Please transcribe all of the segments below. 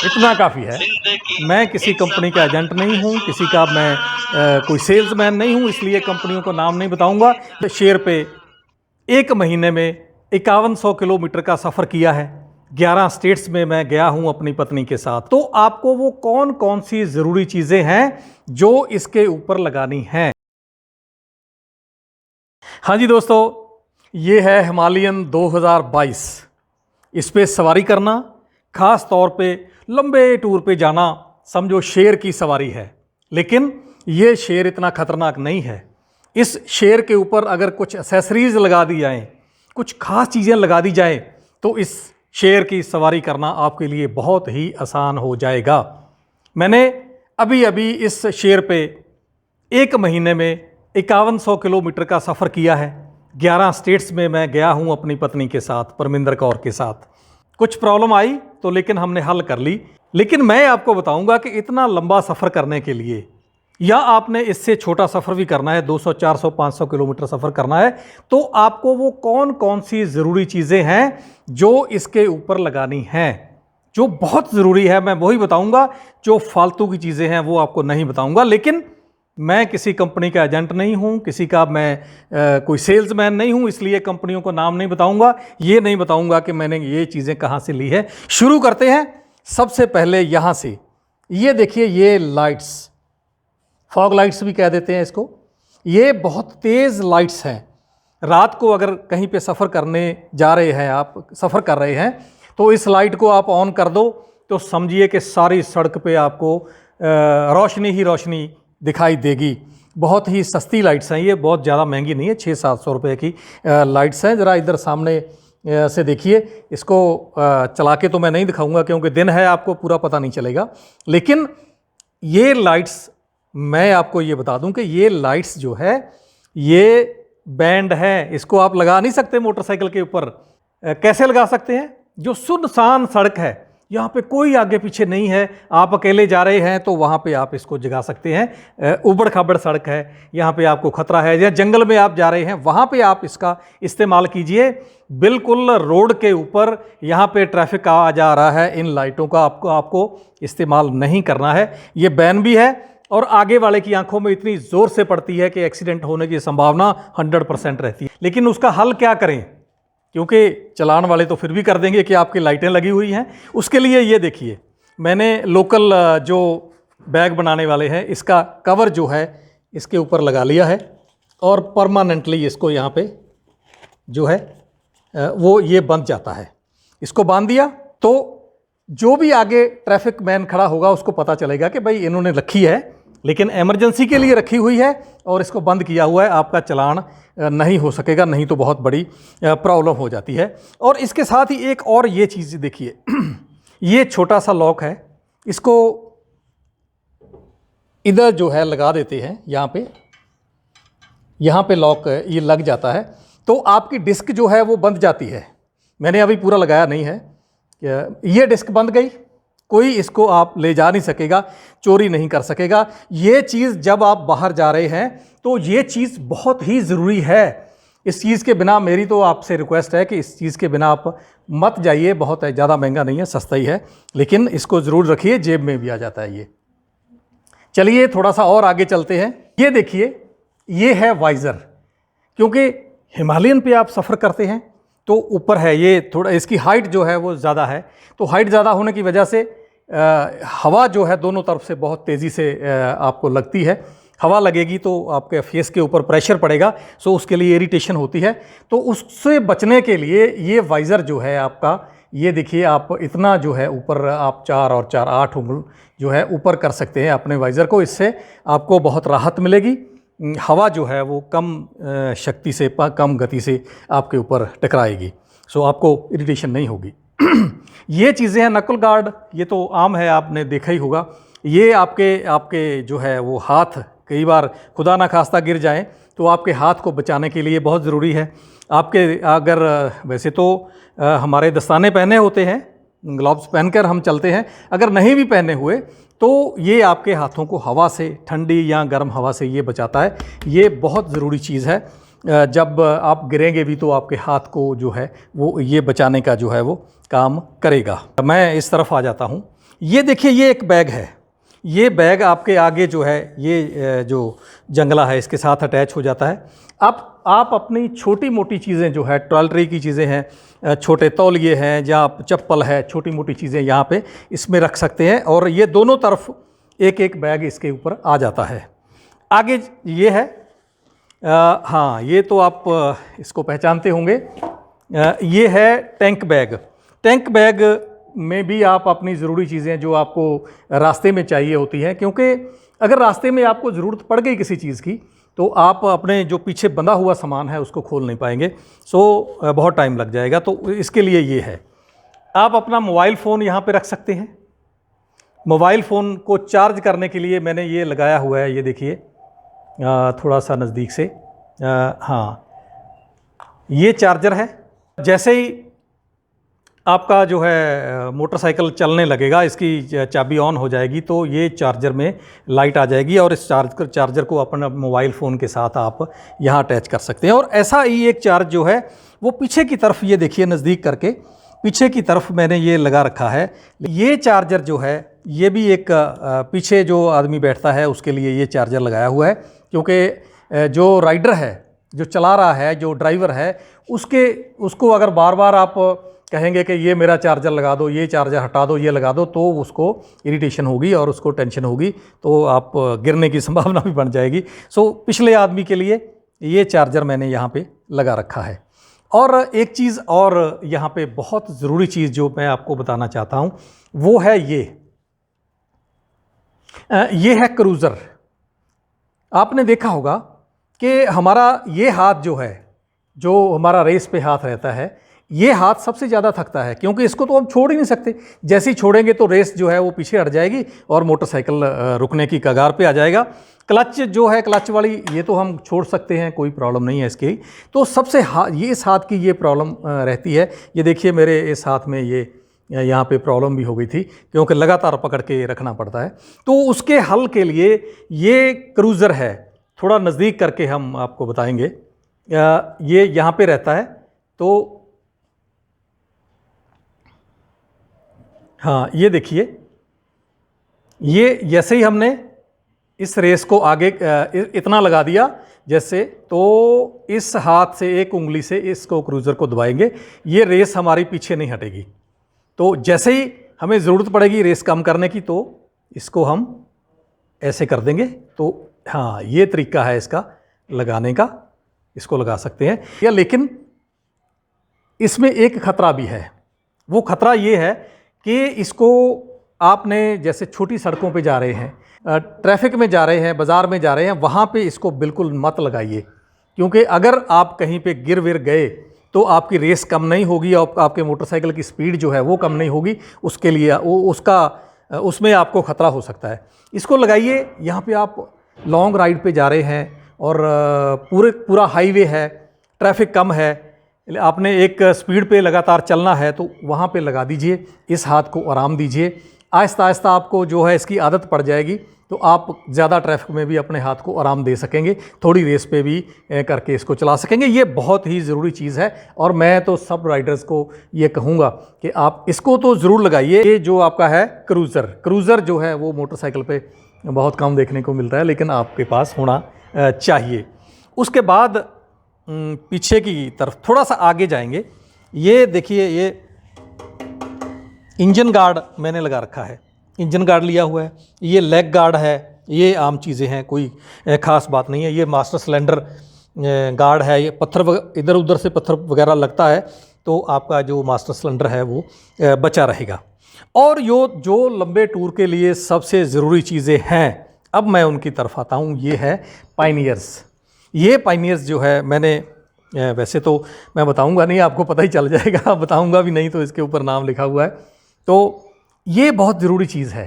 इतना काफ़ी है। मैं किसी कंपनी का एजेंट नहीं हूँ, किसी का मैं कोई सेल्समैन नहीं हूँ, इसलिए कंपनियों को नाम नहीं बताऊंगा। शेयर पे 1 महीने में 5100 किलोमीटर का सफ़र किया है। 11 स्टेट्स में मैं गया हूँ अपनी पत्नी के साथ। तो आपको वो कौन कौन सी ज़रूरी चीज़ें हैं जो इसके ऊपर लगानी हैं। हाँ जी दोस्तों, ये है हिमालयन 2022। इस पे सवारी करना, ख़ास तौर पे लंबे टूर पे जाना, समझो शेर की सवारी है। लेकिन ये शेर इतना ख़तरनाक नहीं है। इस शेर के ऊपर अगर कुछ एसेसरीज़ लगा दी जाएं, कुछ ख़ास चीज़ें लगा दी जाएं, तो इस शेर की सवारी करना आपके लिए बहुत ही आसान हो जाएगा। मैंने अभी अभी इस शेर पे 1 महीने में 5100 किलोमीटर का सफ़र किया है। 11 स्टेट्स में मैं गया हूँ अपनी पत्नी के साथ, परमिंदर कौर के साथ। कुछ प्रॉब्लम आई तो लेकिन हमने हल कर ली। लेकिन मैं आपको बताऊंगा कि इतना लंबा सफ़र करने के लिए, या आपने इससे छोटा सफ़र भी करना है, 200, 400, 500 किलोमीटर सफ़र करना है, तो आपको वो कौन कौन सी ज़रूरी चीज़ें हैं जो इसके ऊपर लगानी हैं। जो बहुत ज़रूरी है मैं वही बताऊंगा, जो फालतू की चीज़ें हैं वो आपको नहीं बताऊंगा। लेकिन मैं किसी कंपनी का एजेंट नहीं हूं, किसी का मैं कोई सेल्समैन नहीं हूं, इसलिए कंपनियों को नाम नहीं बताऊंगा। ये नहीं बताऊंगा कि मैंने ये चीज़ें कहां से ली है। शुरू करते हैं सबसे पहले यहां से। ये देखिए, ये लाइट्स, फॉग लाइट्स भी कह देते हैं इसको। ये बहुत तेज़ लाइट्स हैं। रात को अगर कहीं पे सफ़र करने जा रहे हैं, आप सफ़र कर रहे हैं, तो इस लाइट को आप ऑन कर दो तो समझिए कि सारी सड़क पे आपको रोशनी ही रोशनी दिखाई देगी। बहुत ही सस्ती लाइट्स हैं ये, बहुत ज़्यादा महंगी नहीं है, 600-700 रुपये की लाइट्स हैं। ज़रा इधर सामने से देखिए। इसको चला के तो मैं नहीं दिखाऊंगा क्योंकि दिन है, आपको पूरा पता नहीं चलेगा। लेकिन ये लाइट्स, मैं आपको ये बता दूं कि ये लाइट्स जो है, ये बैंड है, इसको आप लगा नहीं सकते मोटरसाइकिल के ऊपर। कैसे लगा सकते हैं? जो सुनसान सड़क है, यहाँ पे कोई आगे पीछे नहीं है, आप अकेले जा रहे हैं, तो वहाँ पे आप इसको जगा सकते हैं। उबड़ खाबड़ सड़क है, यहाँ पे आपको खतरा है, या जंगल में आप जा रहे हैं, वहाँ पे आप इसका इस्तेमाल कीजिए। बिल्कुल रोड के ऊपर, यहाँ पे ट्रैफिक आ जा रहा है, इन लाइटों का आपको इस्तेमाल नहीं करना है। ये बैन भी है और आगे वाले की आंखों में इतनी ज़ोर से पड़ती है कि एक्सीडेंट होने की संभावना 100% रहती है। लेकिन उसका हल क्या करें, क्योंकि चलान वाले तो फिर भी कर देंगे कि आपकी लाइटें लगी हुई हैं। उसके लिए ये देखिए, मैंने लोकल जो बैग बनाने वाले हैं, इसका कवर जो है इसके ऊपर लगा लिया है और परमानेंटली इसको यहाँ पे जो है वो ये बंध जाता है। इसको बांध दिया तो जो भी आगे ट्रैफिक मैन खड़ा होगा उसको पता चलेगा कि भाई इन्होंने रखी है, लेकिन इमरजेंसी के लिए रखी हुई है और इसको बंद किया हुआ है। आपका चलान नहीं हो सकेगा, नहीं तो बहुत बड़ी प्रॉब्लम हो जाती है। और इसके साथ ही एक और ये चीज़ देखिए, ये छोटा सा लॉक है, इसको इधर जो है लगा देते हैं, यहाँ पे लॉक ये लग जाता है, तो आपकी डिस्क जो है वो बंद जाती है। मैंने अभी पूरा लगाया नहीं है। ये डिस्क बंद गई, कोई इसको आप ले जा नहीं सकेगा, चोरी नहीं कर सकेगा। ये चीज़ जब आप बाहर जा रहे हैं तो ये चीज़ बहुत ही ज़रूरी है। इस चीज़ के बिना मेरी तो आपसे रिक्वेस्ट है कि इस चीज़ के बिना आप मत जाइए। बहुत ज़्यादा महंगा नहीं है, सस्ता ही है, लेकिन इसको ज़रूर रखिए, जेब में भी आ जाता है ये। चलिए थोड़ा सा और आगे चलते हैं। ये देखिए, ये है वाइज़र। क्योंकि हिमालयन पे आप सफ़र करते हैं तो ऊपर है, ये थोड़ा इसकी हाइट जो है वो ज़्यादा है, तो हाइट ज़्यादा होने की वजह से हवा जो है दोनों तरफ से बहुत तेज़ी से आपको लगती है। हवा लगेगी तो आपके फेस के ऊपर प्रेशर पड़ेगा, सो उसके लिए इरिटेशन होती है। तो उससे बचने के लिए ये वाइज़र जो है आपका, ये देखिए, आप इतना जो है ऊपर, आप 4 और 4 8 उंगल जो है ऊपर कर सकते हैं अपने वाइज़र को। इससे आपको बहुत राहत मिलेगी। हवा जो है वो कम शक्ति से, कम गति से आपके ऊपर टकराएगी, सो आपको इरिटेशन नहीं होगी। ये चीज़ें हैं नकल गार्ड, ये तो आम है, आपने देखा ही होगा। ये आपके जो है वो हाथ, कई बार खुदा ना खास्ता गिर जाएं तो आपके हाथ को बचाने के लिए बहुत ज़रूरी है। आपके अगर वैसे तो हमारे दस्ताने पहने होते हैं, ग्लव्स पहनकर हम चलते हैं, अगर नहीं भी पहने हुए तो ये आपके हाथों को हवा से, ठंडी या गर्म हवा से ये बचाता है। ये बहुत ज़रूरी चीज़ है। जब आप गिरेंगे भी तो आपके हाथ को जो है वो ये बचाने का जो है वो काम करेगा। मैं इस तरफ आ जाता हूँ। ये देखिए, ये एक बैग है। ये बैग आपके आगे जो है, ये जो जंगला है इसके साथ अटैच हो जाता है। आप अपनी छोटी मोटी चीज़ें जो है, टॉयलेटरी की चीज़ें हैं, छोटे तौलिए हैं या चप्पल है, छोटी मोटी चीज़ें यहाँ पे इसमें रख सकते हैं। और ये दोनों तरफ एक एक बैग इसके ऊपर आ जाता है। आगे ये है, हाँ ये तो आप इसको पहचानते होंगे। ये है टैंक बैग। टैंक बैग में भी आप अपनी ज़रूरी चीज़ें जो आपको रास्ते में चाहिए होती हैं, क्योंकि अगर रास्ते में आपको ज़रूरत पड़ गई किसी चीज़ की तो आप अपने जो पीछे बंधा हुआ सामान है उसको खोल नहीं पाएंगे, सो बहुत टाइम लग जाएगा। तो इसके लिए ये है। आप अपना मोबाइल फ़ोन यहाँ पे रख सकते हैं। मोबाइल फ़ोन को चार्ज करने के लिए मैंने ये लगाया हुआ है, ये देखिए थोड़ा सा नज़दीक से, हाँ ये चार्जर है। जैसे ही आपका जो है मोटरसाइकिल चलने लगेगा, इसकी चाबी ऑन हो जाएगी तो ये चार्जर में लाइट आ जाएगी और इस चार्जर को अपना मोबाइल फ़ोन के साथ आप यहाँ अटैच कर सकते हैं। और ऐसा ही एक चार्ज जो है वो पीछे की तरफ, ये देखिए नज़दीक करके पीछे की तरफ मैंने ये लगा रखा है। ये चार्जर जो है ये भी एक पीछे जो आदमी बैठता है उसके लिए ये चार्जर लगाया हुआ है, क्योंकि जो राइडर है, जो चला रहा है, जो ड्राइवर है, उसको अगर बार बार आप कहेंगे कि ये मेरा चार्जर लगा दो, ये चार्जर हटा दो, ये लगा दो, तो उसको इरिटेशन होगी और उसको टेंशन होगी, तो आप गिरने की संभावना भी बन जाएगी। सो पिछले आदमी के लिए ये चार्जर मैंने यहाँ पे लगा रखा है। और एक चीज़ और यहाँ पे बहुत ज़रूरी चीज़ जो मैं आपको बताना चाहता हूँ वो है ये है क्रूज़र। आपने देखा होगा कि हमारा ये हाथ जो है, जो हमारा रेस पे हाथ रहता है, ये हाथ सबसे ज़्यादा थकता है, क्योंकि इसको तो हम छोड़ ही नहीं सकते। जैसे ही छोड़ेंगे तो रेस जो है वो पीछे हट जाएगी और मोटरसाइकिल रुकने की कगार पे आ जाएगा। क्लच जो है, क्लच वाली, ये तो हम छोड़ सकते हैं, कोई प्रॉब्लम नहीं है इसकी। तो सबसे ये इस हाथ की ये प्रॉब्लम रहती है। ये देखिए मेरे इस हाथ में ये यहाँ पे प्रॉब्लम भी हो गई थी, क्योंकि लगातार पकड़ के रखना पड़ता है। तो उसके हल के लिए ये क्रूज़र है। थोड़ा नज़दीक करके हम आपको बताएंगे। ये यहाँ पे रहता है, तो हाँ ये देखिए, ये जैसे ही हमने इस रेस को आगे इतना लगा दिया जैसे, तो इस हाथ से एक उंगली से इसको क्रूज़र को दबाएंगे, ये रेस हमारी पीछे नहीं हटेगी। तो जैसे ही हमें ज़रूरत पड़ेगी रेस कम करने की, तो इसको हम ऐसे कर देंगे। तो हाँ ये तरीका है इसका लगाने का, इसको लगा सकते हैं या। लेकिन इसमें एक ख़तरा भी है। वो ख़तरा ये है कि इसको आपने जैसे छोटी सड़कों पे जा रहे हैं, ट्रैफिक में जा रहे हैं, बाज़ार में जा रहे हैं, वहाँ पे इसको बिल्कुल मत लगाइए, क्योंकि अगर आप कहीं पे गिर विर गए तो आपकी रेस कम नहीं होगी और आपके मोटरसाइकिल की स्पीड जो है वो कम नहीं होगी। उसके लिए उसमें आपको ख़तरा हो सकता है। इसको लगाइए। यहाँ पे आप लॉन्ग राइड पे जा रहे हैं और पूरा हाईवे है, ट्रैफिक कम है, आपने एक स्पीड पे लगातार चलना है, तो वहाँ पे लगा दीजिए। इस हाथ को आराम दीजिए। आहिस्ता आहिस्ता आपको जो है इसकी आदत पड़ जाएगी, तो आप ज़्यादा ट्रैफिक में भी अपने हाथ को आराम दे सकेंगे, थोड़ी रेस पे भी करके इसको चला सकेंगे। ये बहुत ही ज़रूरी चीज़ है और मैं तो सब राइडर्स को ये कहूँगा कि आप इसको तो ज़रूर लगाइए। ये जो आपका है क्रूज़र जो है वो मोटरसाइकिल पे बहुत कम देखने को मिलता है, लेकिन आपके पास होना चाहिए। उसके बाद पीछे की तरफ थोड़ा सा आगे जाएंगे। ये देखिए, ये इंजन गार्ड मैंने लगा रखा है, इंजन गार्ड लिया हुआ है। ये लेग गार्ड है, ये आम चीज़ें हैं, कोई ख़ास बात नहीं है। ये मास्टर सिलेंडर गार्ड है। ये पत्थर इधर उधर से पत्थर वगैरह लगता है तो आपका जो मास्टर सिलेंडर है वो बचा रहेगा। और जो लंबे टूर के लिए सबसे ज़रूरी चीज़ें हैं, अब मैं उनकी तरफ आता हूँ। ये है पायनियर्स। ये पायनियर्स जो है, मैंने वैसे तो मैं बताऊंगा नहीं, आपको पता ही चल जाएगा, बताऊंगा भी नहीं तो इसके ऊपर नाम लिखा हुआ है। तो ये बहुत ज़रूरी चीज़ है,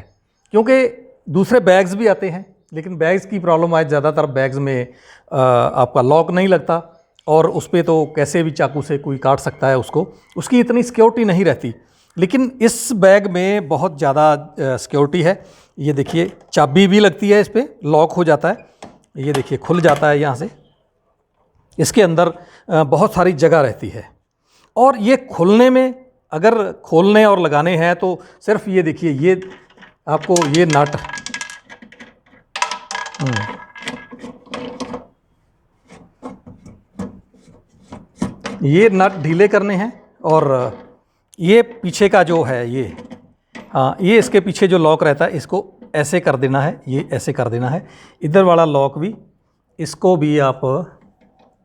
क्योंकि दूसरे बैग्स भी आते हैं, लेकिन बैग्स की प्रॉब्लम आज ज़्यादातर बैग्स में आपका लॉक नहीं लगता और उस पर तो कैसे भी चाकू से कोई काट सकता है उसको, उसकी इतनी सिक्योरिटी नहीं रहती। लेकिन इस बैग में बहुत ज़्यादा सिक्योरिटी है। ये देखिए, चाबी भी लगती है, इस पर लॉक हो जाता है। ये देखिए खुल जाता है यहाँ से। इसके अंदर बहुत सारी जगह रहती है और ये खुलने में अगर खोलने और लगाने हैं तो सिर्फ ये देखिए, ये आपको ये नट ये नट ढीले करने हैं, और ये पीछे का जो है ये, हाँ, ये इसके पीछे जो लॉक रहता है इसको ऐसे कर देना है, ये ऐसे कर देना है। इधर वाला लॉक भी, इसको भी आप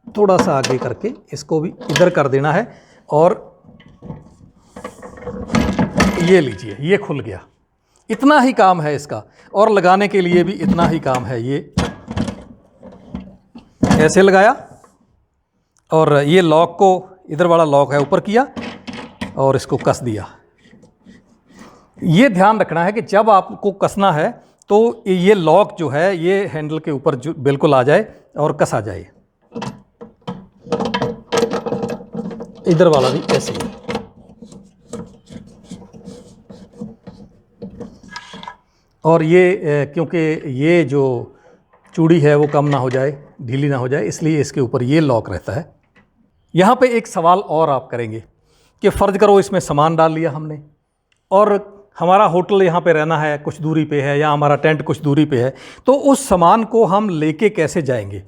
थोड़ा सा आगे करके इसको भी इधर कर देना है, और ये लीजिए, ये खुल गया। इतना ही काम है इसका, और लगाने के लिए भी इतना ही काम है। ये ऐसे लगाया, और ये लॉक को, इधर वाला लॉक है ऊपर किया, और इसको कस दिया। ये ध्यान रखना है कि जब आपको कसना है तो ये लॉक जो है ये हैंडल के ऊपर जो बिल्कुल आ जाए और कसा जाए। इधर वाला भी ऐसे ही। और ये क्योंकि ये जो चूड़ी है वो कम ना हो जाए, ढीली ना हो जाए, इसलिए इसके ऊपर ये लॉक रहता है। यहाँ पे एक सवाल और आप करेंगे कि फ़र्ज़ करो इसमें सामान डाल लिया हमने, और हमारा होटल यहाँ पे रहना है, कुछ दूरी पे है, या हमारा टेंट कुछ दूरी पे है, तो उस सामान को हम लेके कैसे जाएंगे,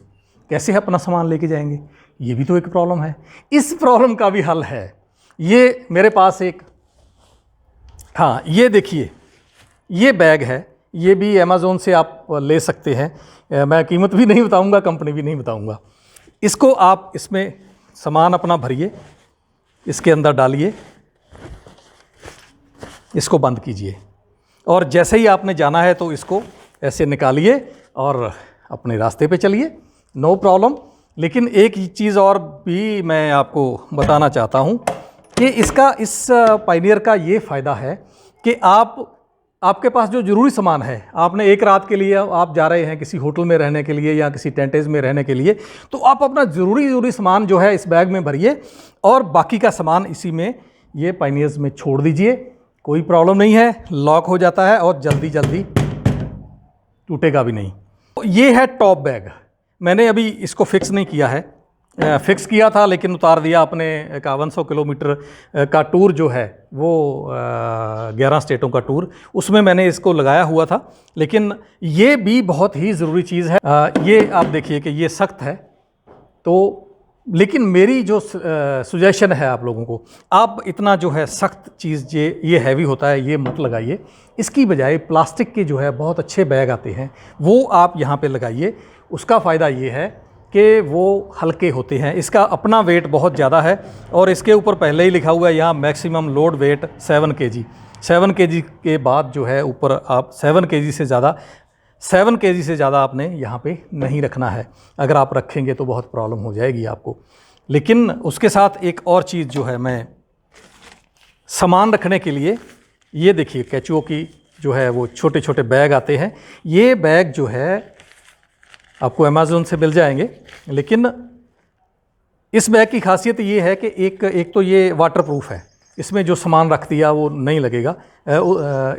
कैसे अपना सामान लेके जाएंगे? ये भी तो एक प्रॉब्लम है। इस प्रॉब्लम का भी हल है। ये मेरे पास एक, हाँ, ये देखिए, ये बैग है, ये भी अमेज़ोन से आप ले सकते हैं। मैं कीमत भी नहीं बताऊंगा, कंपनी भी नहीं बताऊंगा। इसको आप इसमें सामान अपना भरिए, इसके अंदर डालिए, इसको बंद कीजिए, और जैसे ही आपने जाना है तो इसको ऐसे निकालिए और अपने रास्ते पे चलिए, नो प्रॉब्लम। लेकिन एक चीज़ और भी मैं आपको बताना चाहता हूँ कि इसका, इस पायनियर का ये फ़ायदा है कि आपके पास जो ज़रूरी सामान है, आपने एक रात के लिए आप जा रहे हैं किसी होटल में रहने के लिए या किसी टेंटेज में रहने के लिए, तो आप अपना ज़रूरी सामान जो है इस बैग में भरिए, और बाकी का सामान इसी में, ये पायनियर्स में छोड़ दीजिए। कोई प्रॉब्लम नहीं है, लॉक हो जाता है और जल्दी जल्दी टूटेगा भी नहीं। तो ये है टॉप बैग। मैंने अभी इसको फिक्स नहीं किया है, फिक्स किया था लेकिन उतार दिया। अपने 5100 किलोमीटर का टूर जो है वो 11 स्टेटों का टूर, उसमें मैंने इसको लगाया हुआ था। लेकिन ये भी बहुत ही ज़रूरी चीज़ है। ये आप देखिए कि ये सख्त है, तो लेकिन मेरी जो सुजेशन है आप लोगों को, आप इतना जो है सख्त चीज़ ये हैवी होता है, ये मत लगाइए। इसकी बजाय प्लास्टिक के जो है बहुत अच्छे बैग आते हैं, वो आप यहाँ पे लगाइए। उसका फ़ायदा ये है कि वो हल्के होते हैं, इसका अपना वेट बहुत ज़्यादा है, और इसके ऊपर पहले ही लिखा हुआ है यहाँ maximum load wait 7 kg। 7 kg के बाद जो है ऊपर आप 7 kg से ज़्यादा आपने यहाँ पे नहीं रखना है। अगर आप रखेंगे तो बहुत प्रॉब्लम हो जाएगी आपको। लेकिन उसके साथ एक और चीज़ जो है, मैं सामान रखने के लिए, ये देखिए कैचुओ की जो है वो छोटे छोटे बैग आते हैं। ये बैग जो है आपको अमेज़ोन से मिल जाएंगे, लेकिन इस बैग की खासियत ये है कि एक तो ये वाटरप्रूफ है, इसमें जो सामान रख दिया वो नहीं लगेगा,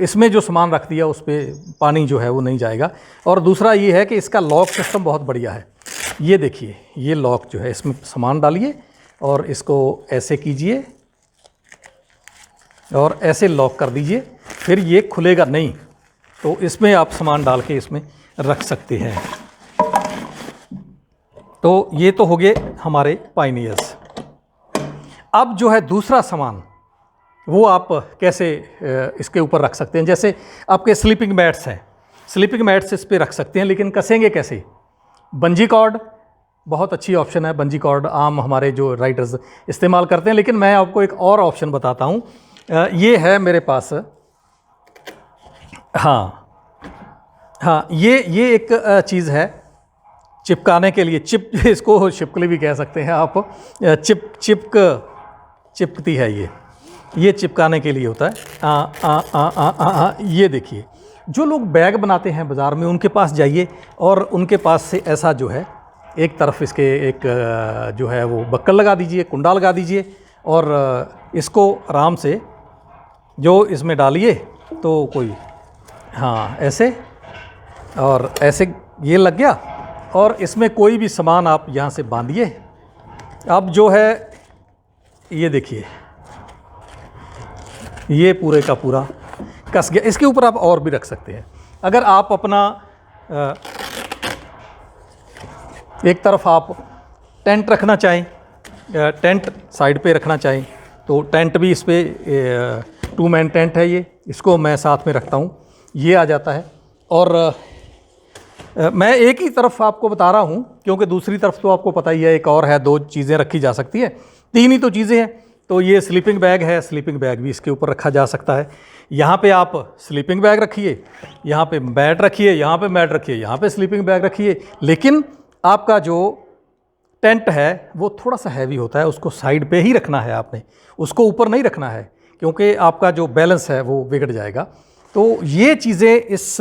इसमें जो सामान रख दिया उस पर पानी जो है वो नहीं जाएगा। और दूसरा ये है कि इसका लॉक सिस्टम बहुत बढ़िया है। ये देखिए, ये लॉक जो है, इसमें सामान डालिए और इसको ऐसे कीजिए और ऐसे लॉक कर दीजिए, फिर ये खुलेगा नहीं। तो इसमें आप सामान डाल के इसमें रख सकते हैं। तो ये तो हो गए हमारे पायनियर्स। अब जो है दूसरा सामान, वो आप कैसे इसके ऊपर रख सकते हैं। जैसे आपके स्लीपिंग मैट्स हैं, स्लीपिंग मैट्स इस पे रख सकते हैं, लेकिन कसेंगे कैसे? बंजी कॉर्ड बहुत अच्छी ऑप्शन है। बंजी कॉर्ड आम हमारे जो राइडर्स इस्तेमाल करते हैं, लेकिन मैं आपको एक और ऑप्शन बताता हूँ। ये है मेरे पास, हाँ, ये एक चीज़ है चिपकाने के लिए, इसको छिपकली भी कह सकते हैं आप। चिपकती है ये चिपकाने के लिए होता है। ये देखिए, जो लोग बैग बनाते हैं बाज़ार में, उनके पास जाइए और उनके पास से ऐसा जो है एक तरफ इसके एक जो है वो बक्कल लगा दीजिए, कुंडा लगा दीजिए, और इसको आराम से जो इसमें डालिए तो कोई, हाँ, ऐसे और ऐसे ये लग गया, और इसमें कोई भी सामान आप यहाँ से बांधिए। अब जो है ये देखिए, ये पूरे का पूरा कस गया। इसके ऊपर आप और भी रख सकते हैं। अगर आप अपना एक तरफ आप टेंट रखना चाहें, टेंट साइड पे रखना चाहें तो टेंट भी इस पर 2 मैन टेंट है ये, इसको मैं साथ में रखता हूँ, ये आ जाता है। और मैं एक ही तरफ आपको बता रहा हूँ क्योंकि दूसरी तरफ तो आपको पता ही है एक और है, 2 चीज़ें रखी जा सकती है, 3 ही तो चीज़ें हैं। तो ये स्लीपिंग बैग है, स्लीपिंग बैग भी इसके ऊपर रखा जा सकता है। यहाँ पे आप स्लीपिंग बैग रखिए, यहाँ पे मैट रखिए, यहाँ पे मैट रखिए, यहाँ पे स्लीपिंग बैग रखिए। लेकिन आपका जो टेंट है वो थोड़ा सा हैवी होता है, उसको साइड पे ही रखना है आपने, उसको ऊपर नहीं रखना है क्योंकि आपका जो बैलेंस है वो बिगड़ जाएगा। तो ये चीज़ें इस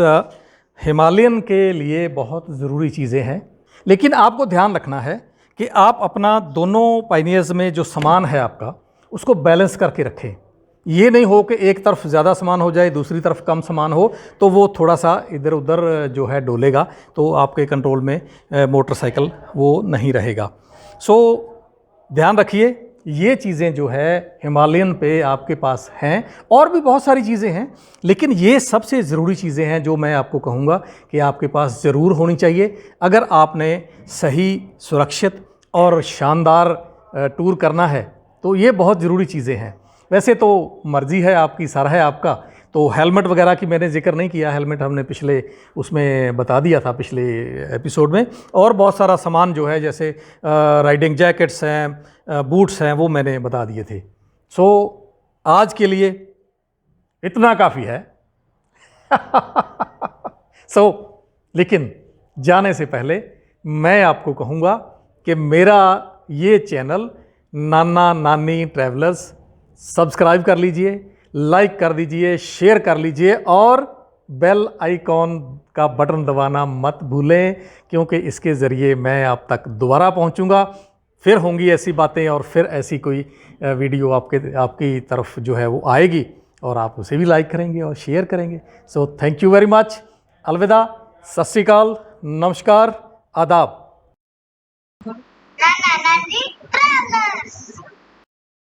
हिमालयन के लिए बहुत ज़रूरी चीज़ें हैं। लेकिन आपको ध्यान रखना है कि आप अपना दोनों पायनियर्स में जो सामान है आपका उसको बैलेंस करके रखें। ये नहीं हो कि एक तरफ ज़्यादा सामान हो जाए, दूसरी तरफ कम सामान हो, तो वो थोड़ा सा इधर उधर जो है डोलेगा, तो आपके कंट्रोल में मोटरसाइकिल वो नहीं रहेगा। सो ध्यान रखिए, ये चीज़ें जो है हिमालयन पे आपके पास हैं, और भी बहुत सारी चीज़ें हैं, लेकिन ये सबसे ज़रूरी चीज़ें हैं जो मैं आपको कहूँगा कि आपके पास ज़रूर होनी चाहिए अगर आपने सही, सुरक्षित और शानदार टूर करना है। तो ये बहुत ज़रूरी चीज़ें हैं। वैसे तो मर्ज़ी है आपकी, सर है आपका। तो हेलमेट वगैरह की मैंने जिक्र नहीं किया, हेलमेट हमने पिछले उसमें बता दिया था, पिछले एपिसोड में। और बहुत सारा सामान जो है जैसे राइडिंग जैकेट्स हैं, बूट्स हैं, वो मैंने बता दिए थे। सो आज के लिए इतना काफ़ी है। लेकिन जाने से पहले मैं आपको कहूँगा कि मेरा ये चैनल नाना नानी ट्रैवलर्स सब्सक्राइब कर लीजिए, लाइक कर दीजिए, शेयर कर लीजिए और बेल आइकॉन का बटन दबाना मत भूलें, क्योंकि इसके ज़रिए मैं आप तक दोबारा पहुंचूंगा। फिर होंगी ऐसी बातें और फिर ऐसी कोई वीडियो आपकी तरफ जो है वो आएगी और आप उसे भी लाइक करेंगे और शेयर करेंगे। So thank you very much. अलविदा, सत श्री अकाल, नमस्कार, आदाब।